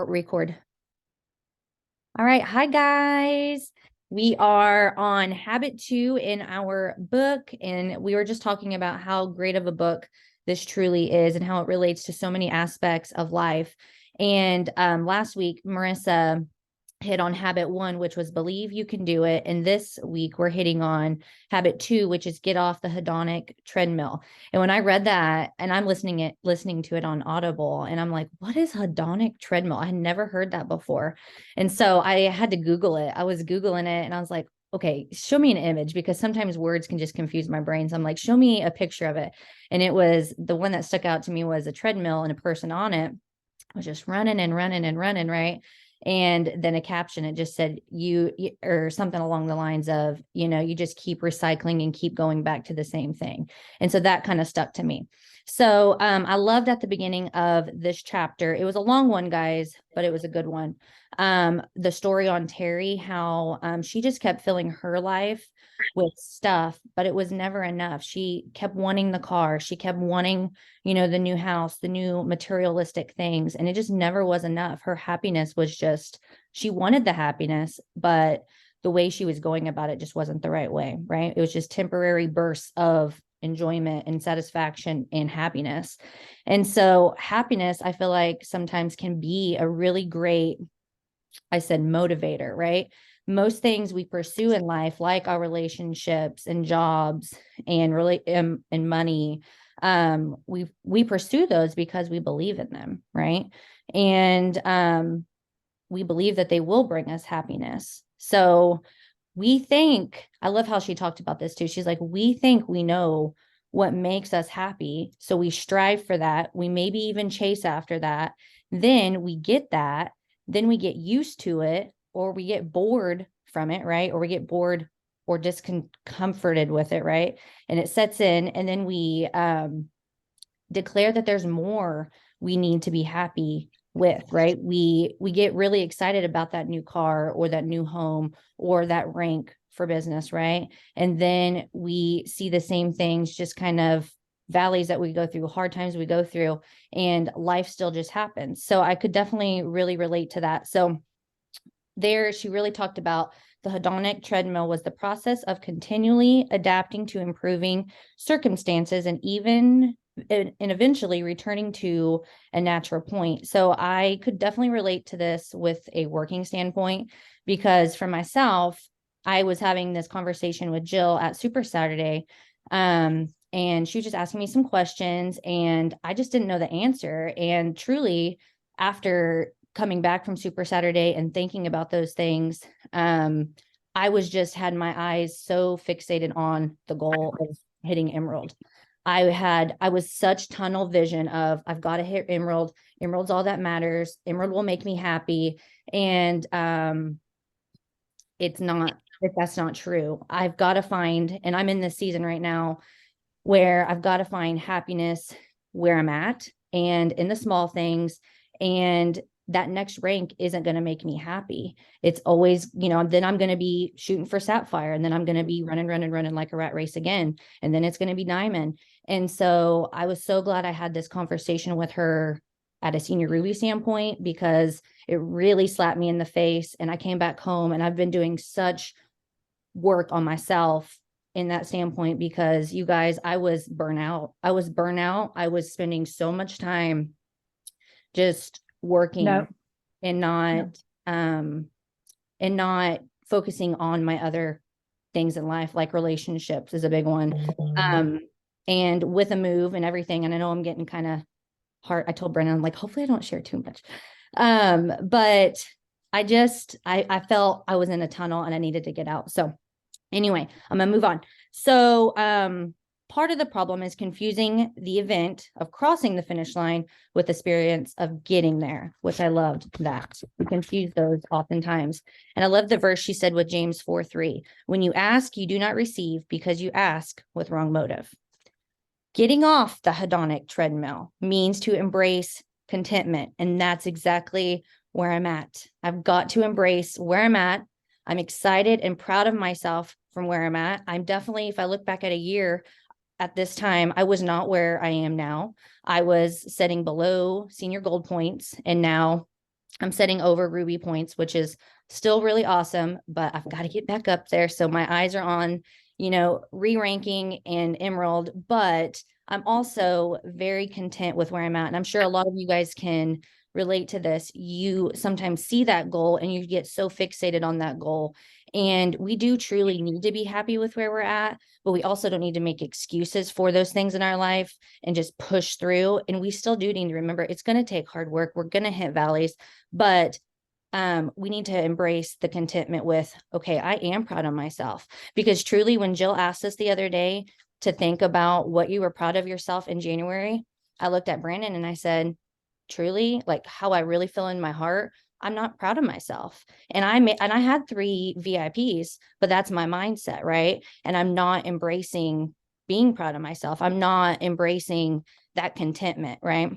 Record. All right. Hi, guys. We are on habit 2 in our book, and we were just talking about how great of a book this truly is and how it relates to so many aspects of life. And last week, Marissa hit on habit 1, which was believe you can do it. And this week we're hitting on habit 2, which is get off the hedonic treadmill. And when I read that, and I'm listening to it on Audible, and I'm like, what is hedonic treadmill? I had never heard that before. And so I had to Google it. I was Googling it and I was like, okay, show me an image, because sometimes words can just confuse my brain. So I'm like, show me a picture of it. And it was the one that stuck out to me was a treadmill and a person on it was just running and running and running, right? And then a caption, it just said you or something along the lines of, you just keep recycling and keep going back to the same thing. And so that kind of stuck to me. So I loved at the beginning of this chapter. It was a long one, guys, but it was a good one. The story on Terry, how she just kept filling her life with stuff, but it was never enough. She kept wanting the car. She kept wanting, the new house, the new materialistic things. And it just never was enough. Her happiness was just, she wanted the happiness, but the way she was going about it just wasn't the right way, right? It was just temporary bursts of enjoyment and satisfaction and happiness. And so happiness, I feel like sometimes can be a really great, I said, motivator, right? Most things we pursue in life, like our relationships and jobs and really and money, we pursue those because we believe in them, right? And we believe that they will bring us happiness. So we think, I love how she talked about this too. She's like, we think we know what makes us happy, so we strive for that. We maybe even chase after that. Then we get that. Then we get used to it, or we get bored from it, right? Or we get bored or discomforted with it, right? And it sets in, and then we declare that there's more we need to be happy with, right? We get really excited about that new car or that new home or that rank for business, right? And then we see the same things, just kind of valleys that we go through, hard times we go through, and life still just happens. So I could definitely really relate to that. So there, she really talked about the hedonic treadmill was the process of continually adapting to improving circumstances and eventually returning to a natural point. So I could definitely relate to this with a working standpoint, because for myself, I was having this conversation with Jill at Super Saturday. And she was just asking me some questions, and I just didn't know the answer. And truly, after coming back from Super Saturday and thinking about those things, I was just had my eyes so fixated on the goal of hitting Emerald. I was such tunnel vision of, I've got to hit Emerald. Emerald's all that matters. Emerald will make me happy. And that's not true. I've got to find, and I'm in this season right now where I've got to find happiness where I'm at and in the small things. And that next rank isn't going to make me happy. It's always, then I'm going to be shooting for Sapphire, and then I'm going to be running like a rat race again. And then it's going to be Diamond. And so I was so glad I had this conversation with her at a Senior Ruby standpoint, because it really slapped me in the face. And I came back home, and I've been doing such work on myself in that standpoint, because you guys, I was burnout. I was spending so much time just working and not focusing on my other things in life, like relationships is a big one. And with a move and everything, and I know I'm getting kind of hard. I told Brennan, like, hopefully I don't share too much. But I felt I was in a tunnel and I needed to get out. So anyway, I'm gonna move on. So part of the problem is confusing the event of crossing the finish line with the experience of getting there, which I loved that. We confuse those oftentimes. And I love the verse she said with James 4:3. When you ask, you do not receive, because you ask with wrong motive. Getting off the hedonic treadmill means to embrace contentment. And that's exactly where I'm at. I've got to embrace where I'm at. I'm excited and proud of myself from where I'm at. I'm definitely, if I look back at a year, at this time, I was not where I am now. I was setting below senior gold points, and now I'm setting over Ruby points, which is still really awesome, but I've got to get back up there. So my eyes are on, re-ranking and Emerald, but I'm also very content with where I'm at. And I'm sure a lot of you guys can relate to this. You sometimes see that goal and you get so fixated on that goal. And we do truly need to be happy with where we're at, but we also don't need to make excuses for those things in our life and just push through. And we still do need to remember it's going to take hard work. We're going to hit valleys, but we need to embrace the contentment with, okay, I am proud of myself. Because truly, when Jill asked us the other day to think about what you were proud of yourself in January, I looked at Brandon and I said, truly, like how I really feel in my heart, I'm not proud of myself. And I had 3 VIPs, but that's my mindset, right? And I'm not embracing being proud of myself. I'm not embracing that contentment, right?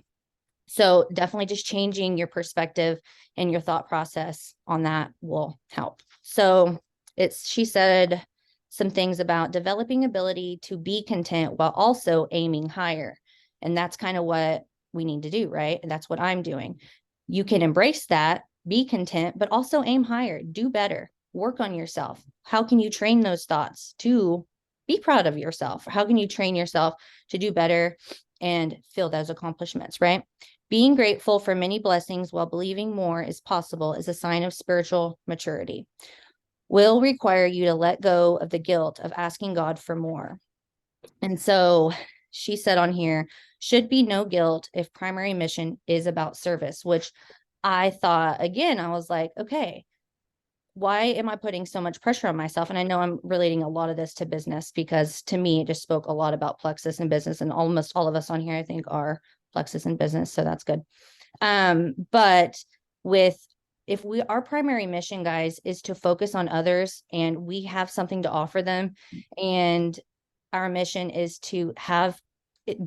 So definitely just changing your perspective and your thought process on that will help. So she said some things about developing ability to be content while also aiming higher. And that's kind of what we need to do, right? And that's what I'm doing. You can embrace that, be content, but also aim higher, do better, work on yourself. How can you train those thoughts to be proud of yourself? How can you train yourself to do better and feel those accomplishments, right? Being grateful for many blessings while believing more is possible is a sign of spiritual maturity. Will require you to let go of the guilt of asking God for more. And so she said on here, should be no guilt if primary mission is about service, which I thought, again, I was like, okay, why am I putting so much pressure on myself? And I know I'm relating a lot of this to business because to me, it just spoke a lot about plexus and business. And almost all of us on here, I think, are plexus and business. So that's good. But if our primary mission, guys, is to focus on others and we have something to offer them, and our mission is to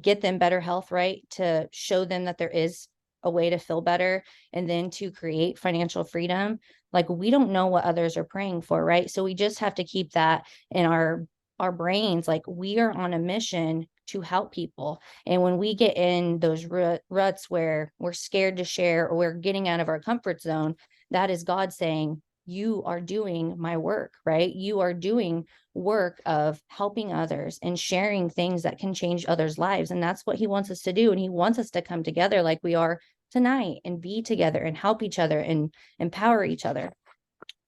get them better health, right? To show them that there is a way to feel better and then to create financial freedom. Like, we don't know what others are praying for, right? So we just have to keep that in our brains. Like, we are on a mission to help people. And when we get in those ruts where we're scared to share or we're getting out of our comfort zone, that is God saying, you are doing my work, right? You are doing work of helping others and sharing things that can change others' lives. And that's what he wants us to do. And he wants us to come together like we are tonight and be together and help each other and empower each other.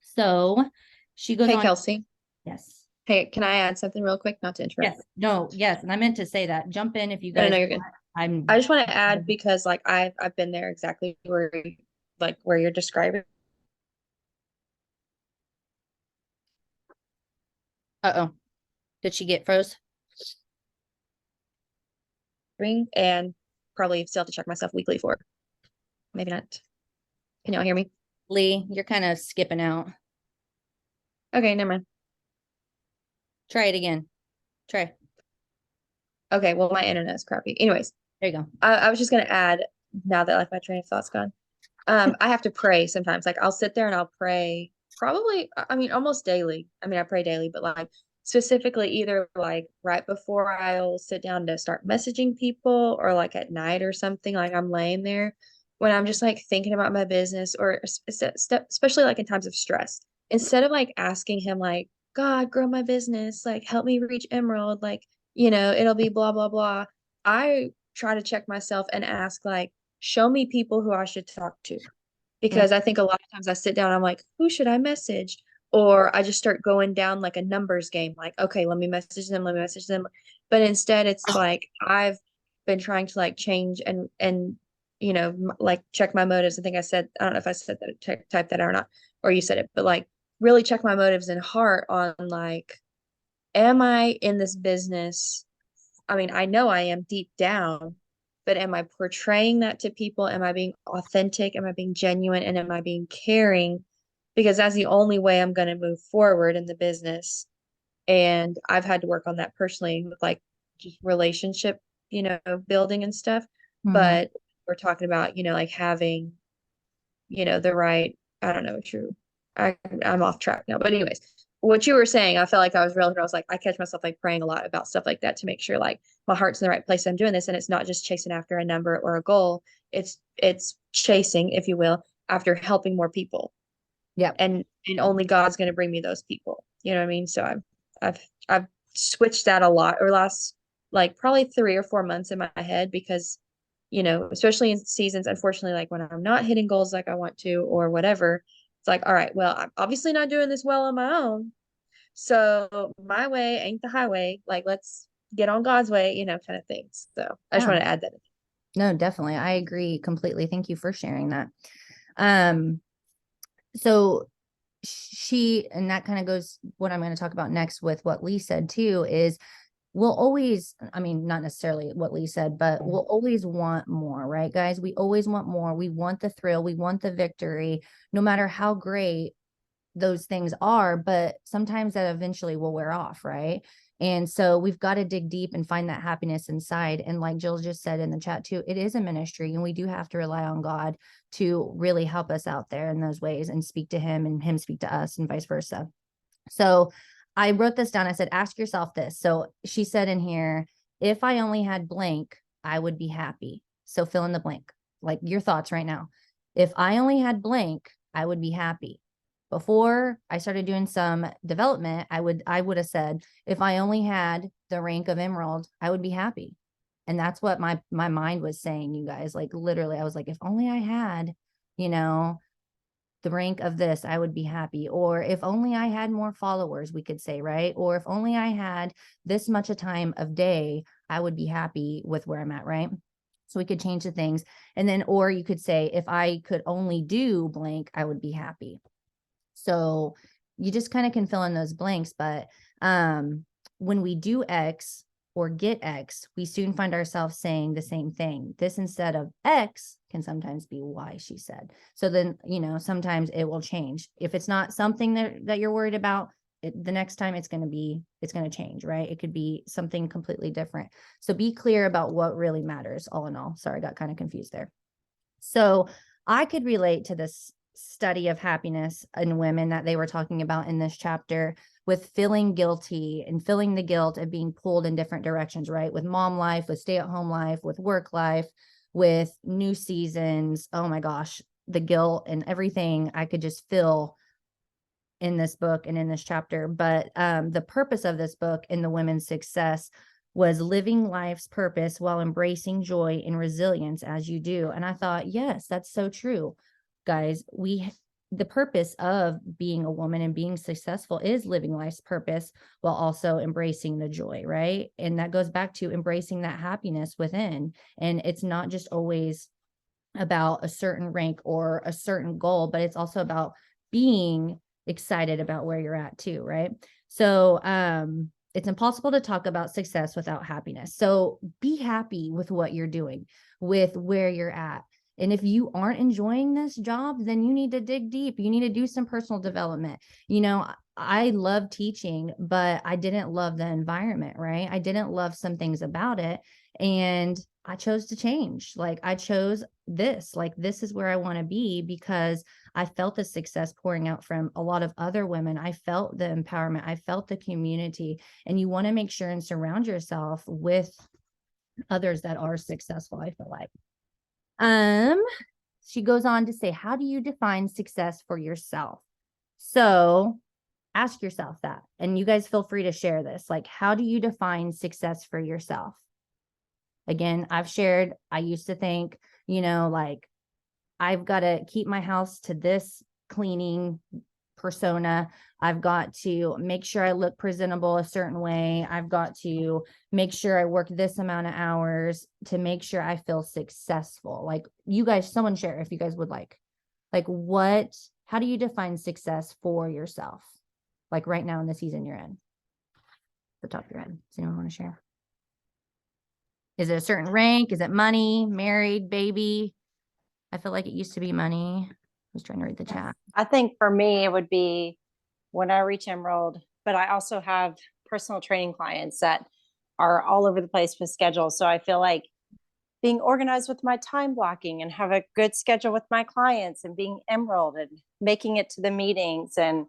So she goes Hey, on. Kelsey. Yes. Hey, can I add something real quick? Not to interrupt. Yes. No. Yes. And I meant to say that. Jump in if you No, guys. no, you're good. I just want to add because like I've been there exactly where you're describing. Uh-oh. Did she get froze? And probably still have to check myself weekly for. Maybe not. Can y'all hear me? Lee, you're kind of skipping out. Okay, never mind. Try it again. Try. Okay, well, my internet is crappy. Anyways, There you go. I was just gonna add now that like my train of thought's gone. I have to pray sometimes. Like I'll sit there and I'll pray probably, I mean, almost daily. I mean, I pray daily, but like specifically either like right before I'll sit down to start messaging people or like at night or something, like I'm laying there when I'm just like thinking about my business or especially like in times of stress. Instead of like asking him like, God, grow my business, like help me reach Emerald, like, it'll be blah, blah, blah. I try to check myself and ask like, show me people who I should talk to. Mm. Because I think a lot of times I sit down, I'm like, who should I message? Or I just start going down like a numbers game, like, okay, let me message them, let me message them. But instead, it's like I've been trying to like change and like check my motives. I think I said, I don't know if I said that, type that out or not, or you said it, but like really check my motives and heart on like, am I in this business? I mean, I know I am deep down, but am I portraying that to people? Am I being authentic? Am I being genuine? And am I being caring? Because that's the only way I'm going to move forward in the business. And I've had to work on that personally with like just relationship, building and stuff. Mhm. But we're talking about, like having, the right, I don't know, true. I'm off track now. But anyways, what you were saying, I felt like I was real. I was like, I catch myself like praying a lot about stuff like that to make sure like my heart's in the right place. I'm doing this, and it's not just chasing after a number or a goal. It's chasing, if you will, after helping more people. Yep. And only God's going to bring me those people. You know what I mean? So I've switched that a lot or last like probably 3 or 4 months in my head because, especially in seasons, unfortunately, like when I'm not hitting goals like I want to or whatever, it's like, all right, well, I'm obviously not doing this well on my own. So my way ain't the highway. Like, let's get on God's way, kind of things. So I just Yeah. want to add that. No, definitely. I agree completely. Thank you for sharing that. Um, so and that kind of goes what I'm going to talk about next with what Lee said too, is we'll always, I mean, not necessarily what Lee said, but we'll always want more, right, guys? We always want more. We want the thrill. We want the victory, no matter how great those things are, but sometimes that eventually will wear off, right? And so we've got to dig deep and find that happiness inside. And like Jill just said in the chat too, it is a ministry and we do have to rely on God to really help us out there in those ways and speak to him and him speak to us and vice versa. So I wrote this down. I said, ask yourself this. So she said in here, if I only had blank, I would be happy. So fill in the blank, like your thoughts right now. If I only had blank, I would be happy. Before I started doing some development, I would have said, if I only had the rank of emerald, I would be happy. And that's what my mind was saying, you guys. Like literally, I was like, if only I had, you know, the rank of this, I would be happy. Or if only I had more followers, we could say, right? Or if only I had this much a time of day, I would be happy with where I'm at, right? So we could change the things. And then, or you could say, if I could only do blank, I would be happy. So you just kind of can fill in those blanks. But when we do X or get X, we soon find ourselves saying the same thing. This instead of X can sometimes be Y, she said. So then, sometimes it will change. If it's not something that you're worried about, the next time it's going to change, right? It could be something completely different. So be clear about what really matters, all in all. Sorry, I got kind of confused there. So I could relate to this study of happiness in women that they were talking about in this chapter with feeling guilty and feeling the guilt of being pulled in different directions, right? With mom life, with stay-at-home life, with work life, with new seasons. Oh my gosh, the guilt and everything I could just feel in this book and in this chapter. But the purpose of this book in the women's success was living life's purpose while embracing joy and resilience as you do. And I thought, yes, that's so true, guys. The purpose of being a woman and being successful is living life's purpose while also embracing the joy, right? And that goes back to embracing that happiness within. And it's not just always about a certain rank or a certain goal, but it's also about being excited about where you're at too, right? So it's impossible to talk about success without happiness. So be happy with what you're doing, with where you're at. And if you aren't enjoying this job, then you need to dig deep. You need to do some personal development. I love teaching, but I didn't love the environment, right? I didn't love some things about it. And I chose to change. Like I chose this, like this is where I want to be because I felt the success pouring out from a lot of other women. I felt the empowerment. I felt the community. And you want to make sure and surround yourself with others that are successful, I feel like. She goes on to say, how do you define success for yourself? So ask yourself that. And you guys feel free to share this. Like, how do you define success for yourself? Again, I've shared, I used to think, like I've got to keep my house to this cleaning persona. I've got to make sure I look presentable a certain way. I've got to make sure I work this amount of hours to make sure I feel successful. Like you guys, someone share if you guys would like how do you define success for yourself? Like right now in the season you're in, the top of your head. Does anyone want to share? Is it a certain rank? Is it money, married, baby? I feel like it used to be money. I was trying to read the chat. I think for me, it would be when I reach Emerald, but I also have personal training clients that are all over the place with schedules. So I feel like being organized with my time blocking and have a good schedule with my clients and being Emerald and making it to the meetings and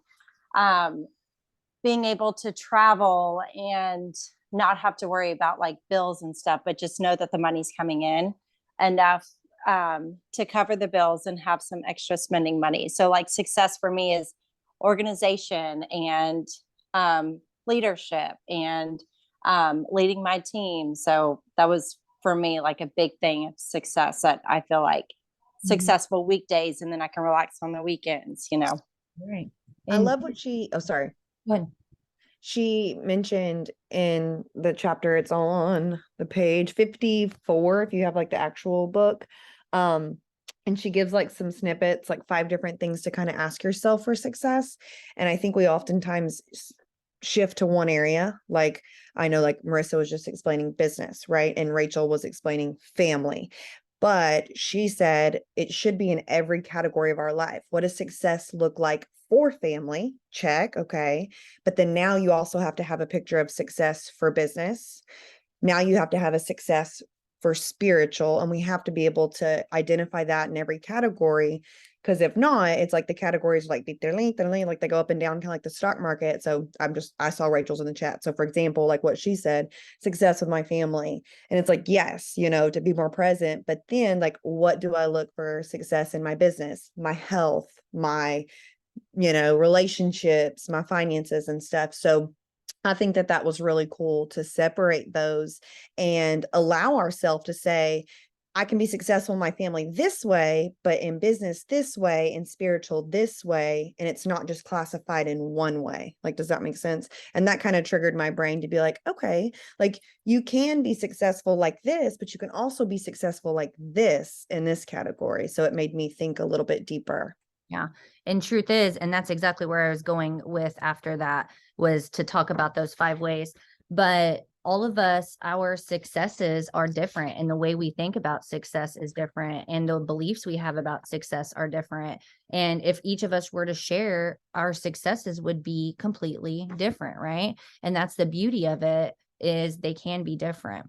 being able to travel and not have to worry about like bills and stuff, but just know that the money's coming in enough to cover the bills and have some extra spending money. So like success for me is organization and leadership and leading my team. So that was for me like a big thing of success, that I feel like successful weekdays, and then I can relax on the weekends, you know. Right. I And love what sorry. go ahead. She mentioned in the chapter, it's on the page 54, if you have like the actual book. And she gives like some snippets, like 5 different things to kind of ask yourself for success. And I think we oftentimes shift to one area. Like I know like Marissa was just explaining business, right? And Rachel was explaining family. But she said it should be in every category of our life. What does success look like for family? Check. Okay. But then now you also have to have a picture of success for business. Now you have to have a success for spiritual, and we have to be able to identify that in every category. Because if not, it's like the categories like like they go up and down, kind of like the stock market. So I saw Rachel's in the chat. So for example, like what she said, success with my family. And it's like, yes, to be more present. But then like, what do I look for success in my business, my health, my relationships, my finances and stuff. So I think that was really cool to separate those and allow ourselves to say, I can be successful in my family this way, but in business this way, in spiritual this way. And it's not just classified in one way. Like, does that make sense? And that kind of triggered my brain to be like, okay, like you can be successful like this, but you can also be successful like this in this category. So it made me think a little bit deeper. Yeah. And truth is, and that's exactly where I was going with after that, was to talk about those 5 ways. But all of us, our successes are different, and the way we think about success is different, and the beliefs we have about success are different. And if each of us were to share, our successes would be completely different, right? And that's the beauty of it, is they can be different.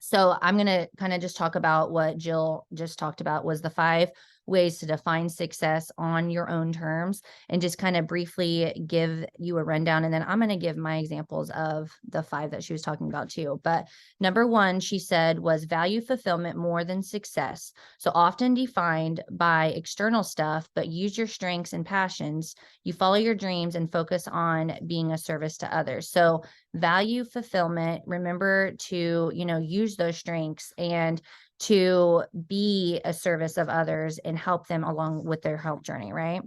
So I'm going to kind of just talk about what Jill just talked about, was the 5 ways to define success on your own terms, and just kind of briefly give you a rundown. And then I'm going to give my examples of the 5 that she was talking about too. But number 1, she said, was value fulfillment more than success. So often defined by external stuff, but use your strengths and passions. You follow your dreams and focus on being a service to others. So value fulfillment, remember to, use those strengths and to be a service of others and help them along with their health journey, right?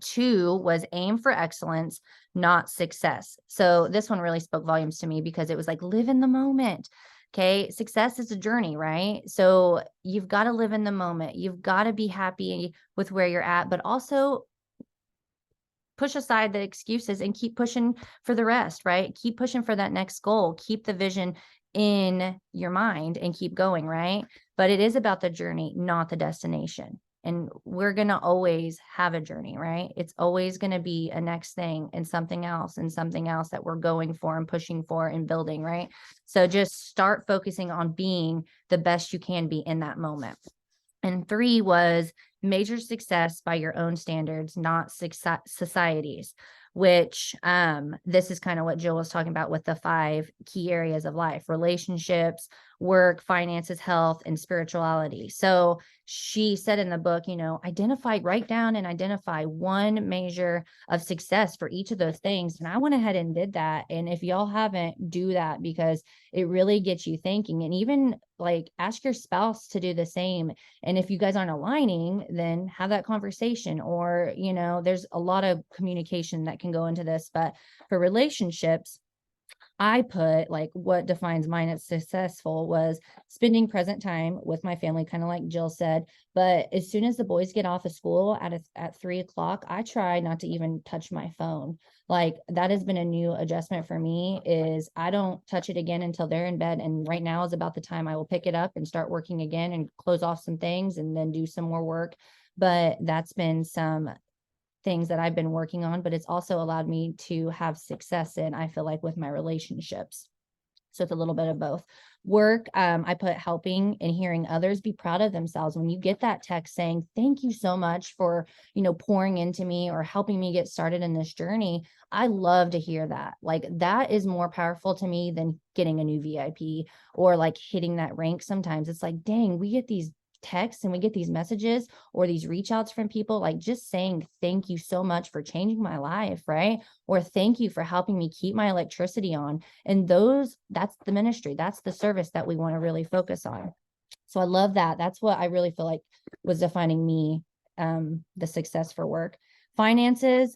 2 was aim for excellence, not success. So this one really spoke volumes to me, because it was like, live in the moment. Okay. Success is a journey, right? So you've got to live in the moment. You've got to be happy with where you're at, but also push aside the excuses and keep pushing for the rest, right? Keep pushing for that next goal. Keep the vision in your mind and keep going, right? But it is about the journey, not the destination. And we're going to always have a journey, right? It's always going to be a next thing and something else that we're going for and pushing for and building, right? So just start focusing on being the best you can be in that moment. And 3 was measure success by your own standards, not society's, which this is kind of what Jill was talking about with the 5 key areas of life: relationships, work, finances, health, and spirituality. So she said in the book, write down and identify one measure of success for each of those things. And I went ahead and did that. And if y'all haven't, do that, because it really gets you thinking. And even like ask your spouse to do the same. And if you guys aren't aligning, then have that conversation. Or, there's a lot of communication that can go into this. But for relationships, I put like what defines mine as successful was spending present time with my family, kind of like Jill said. But as soon as the boys get off of school at 3:00, I try not to even touch my phone. Like that has been a new adjustment for me, is I don't touch it again until they're in bed. And right now is about the time I will pick it up and start working again and close off some things and then do some more work. But that's been some things that I've been working on, but it's also allowed me to have success in, I feel like, with my relationships. So it's a little bit of both. Work, I put helping and hearing others be proud of themselves. When you get that text saying, thank you so much for, pouring into me or helping me get started in this journey, I love to hear that. Like that is more powerful to me than getting a new VIP or like hitting that rank. Sometimes it's like, dang, we get these texts and we get these messages or these reach outs from people, like just saying, thank you so much for changing my life, right? Or thank you for helping me keep my electricity on. And that's the ministry. That's the service that we want to really focus on. So I love that. That's what I really feel like was defining me, the success for work. Finances,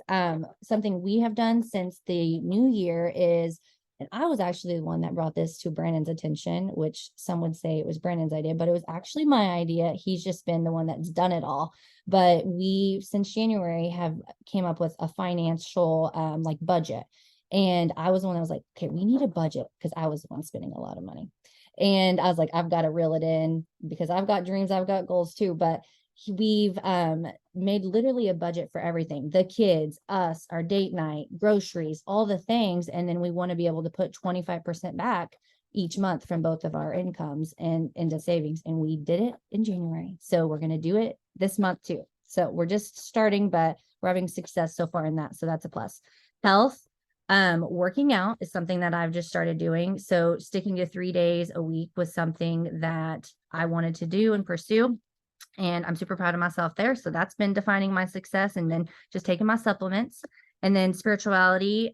something we have done since the new year is, and I was actually the one that brought this to Brandon's attention, which some would say it was Brandon's idea, but it was actually my idea. He's just been the one that's done it all. But we, since January, have came up with a financial like budget. And I was the one that was like, okay, we need a budget, because I was the one spending a lot of money. And I was like, I've got to reel it in because I've got dreams, I've got goals too. But we've made literally a budget for everything, the kids, us, our date night, groceries, all the things. And then we want to be able to put 25% back each month from both of our incomes and into savings. And we did it in January. So we're going to do it this month too. So we're just starting, but we're having success so far in that. So that's a plus. Health. Working out is something that I've just started doing. So sticking to 3 days a week was something that I wanted to do and pursue. And I'm super proud of myself there. So that's been defining my success. And then just taking my supplements. And then spirituality,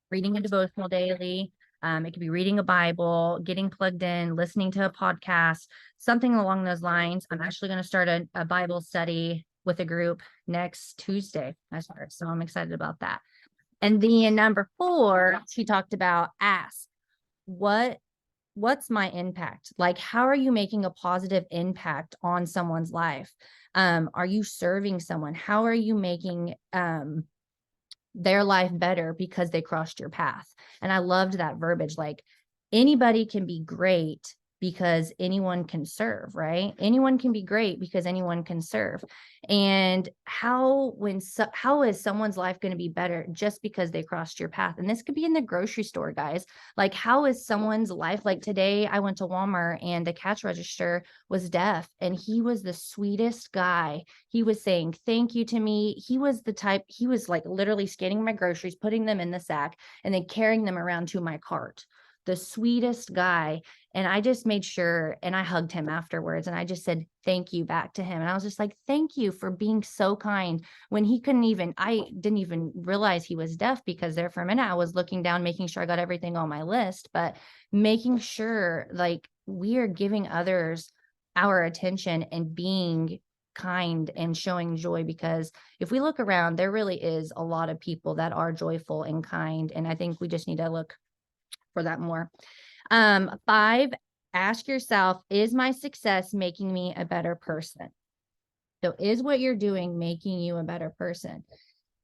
reading a devotional daily. It could be reading a Bible, getting plugged in, listening to a podcast, something along those lines. I'm actually going to start a Bible study with a group next Tuesday. So I'm excited about that. And then number 4, she talked about ask, what's my impact? Like, how are you making a positive impact on someone's life? Are you serving someone? How are you making their life better because they crossed your path? And I loved that verbiage. Like, anybody can be great because anyone can serve, right? Anyone can be great because anyone can serve. And how is someone's life going to be better just because they crossed your path? And this could be in the grocery store, guys. Like, how is someone's life? Like today I went to Walmart and the cash register was deaf and he was the sweetest guy. He was saying thank you to me. He was like literally scanning my groceries, putting them in the sack, and then carrying them around to my cart. The sweetest guy. And I just made sure, and I hugged him afterwards, and I just said thank you back to him. And I was just like, thank you for being so kind, when I didn't even realize he was deaf, because there for a minute I was looking down, making sure I got everything on my list, but making sure like we are giving others our attention and being kind and showing joy, because if we look around, there really is a lot of people that are joyful and kind. And I think we just need to look for that more. 5, ask yourself, is my success making me a better person? So is what you're doing making you a better person?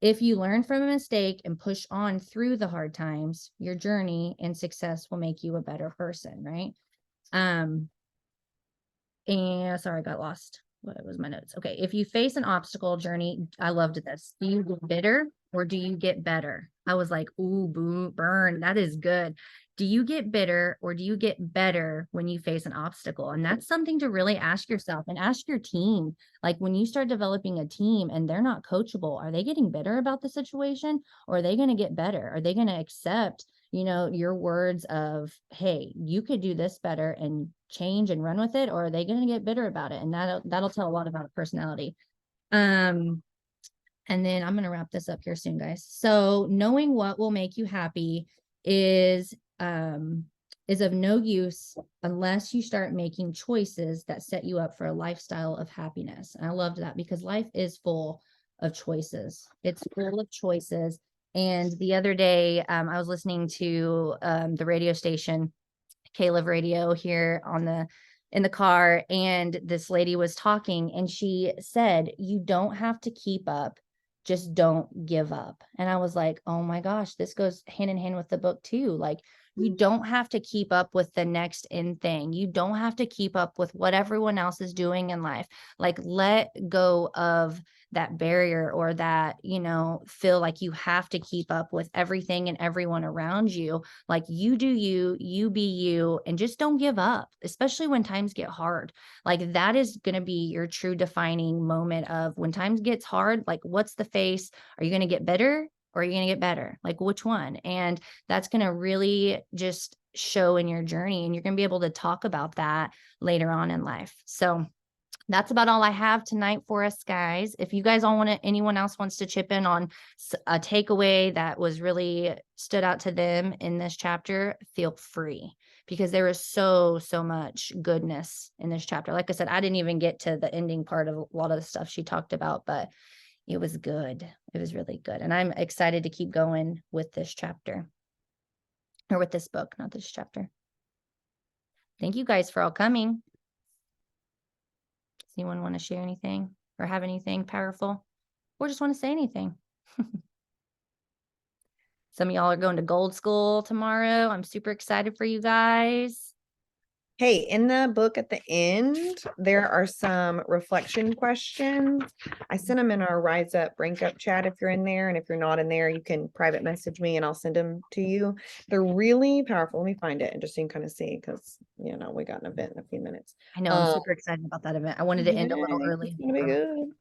If you learn from a mistake and push on through the hard times, your journey and success will make you a better person, right? And sorry, I got lost. What was my notes? Okay. If you face an obstacle journey, I loved this. Do you get bitter or do you get better? I was like, ooh, boom, burn. That is good. Do you get bitter or do you get better when you face an obstacle? And that's something to really ask yourself and ask your team. Like when you start developing a team and they're not coachable, are they getting bitter about the situation, or are they going to get better? Are they going to accept, your words of, hey, you could do this better and change and run with it? Or are they going to get bitter about it? And that'll tell a lot about a personality. And then I'm going to wrap this up here soon, guys. So knowing what will make you happy is of no use unless you start making choices that set you up for a lifestyle of happiness. And I loved that, because life is full of choices. It's full of choices. And the other day, I was listening to the radio station, Caleb Radio, here in the car, and this lady was talking, and she said, you don't have to keep up, just don't give up. And I was like, oh my gosh, this goes hand in hand with the book too. Like, you don't have to keep up with the next in thing. You don't have to keep up with what everyone else is doing in life. Like, let go of that barrier, or that, feel like you have to keep up with everything and everyone around you. Like, you do you be you, and just don't give up, especially when times get hard. Like, that is going to be your true defining moment of when times gets hard. Like, what's the face? Are you going to get better? Or are you going to get better? Like, which one? And that's going to really just show in your journey, and you're going to be able to talk about that later on in life. So that's about all I have tonight for us, guys. If you guys all want to, anyone else wants to chip in on a takeaway that was really stood out to them in this chapter, feel free, because there is so much goodness in this chapter. Like I said, I didn't even get to the ending part of a lot of the stuff she talked about, but it was good. It was really good. And I'm excited to keep going with this chapter, or with this book, not this chapter. Thank you guys for all coming. Does anyone want to share anything or have anything powerful, or just want to say anything? Some of y'all are going to Gold School tomorrow. I'm super excited for you guys. Hey, in the book at the end, there are some reflection questions. I sent them in our Rise Up, Rank Up chat if you're in there. And if you're not in there, you can private message me and I'll send them to you. They're really powerful. Let me find it and just so you can kind of see, because, you know, we got an event in a few minutes. I know, I'm super excited about that event. I wanted to end a little Yay, early. It's gonna be good.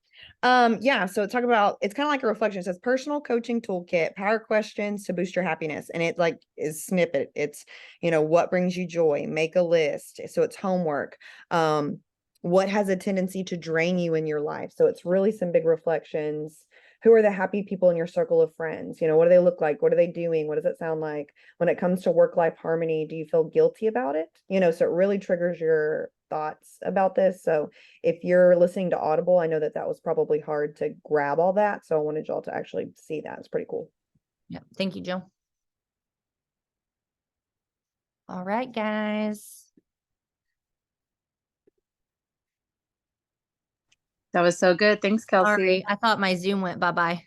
Yeah, so talk about, it's kind of like a reflection. It says personal coaching toolkit, power questions to boost your happiness. And it like is snippet. It's, you know, what brings you joy, make a list. So it's homework. What has a tendency to drain you in your life? So it's really some big reflections. Who are the happy people in your circle of friends? You know, what do they look like? What are they doing? What does it sound like? When it comes to work-life harmony, do you feel guilty about it? You know, so it really triggers your thoughts about this. So if you're listening to Audible, I know that that was probably hard to grab all that. So I wanted y'all to actually see that. It's pretty cool. Yeah. Thank you, Jill. All right, guys. That was so good. Thanks, Kelsey. Sorry, I thought my Zoom went bye-bye.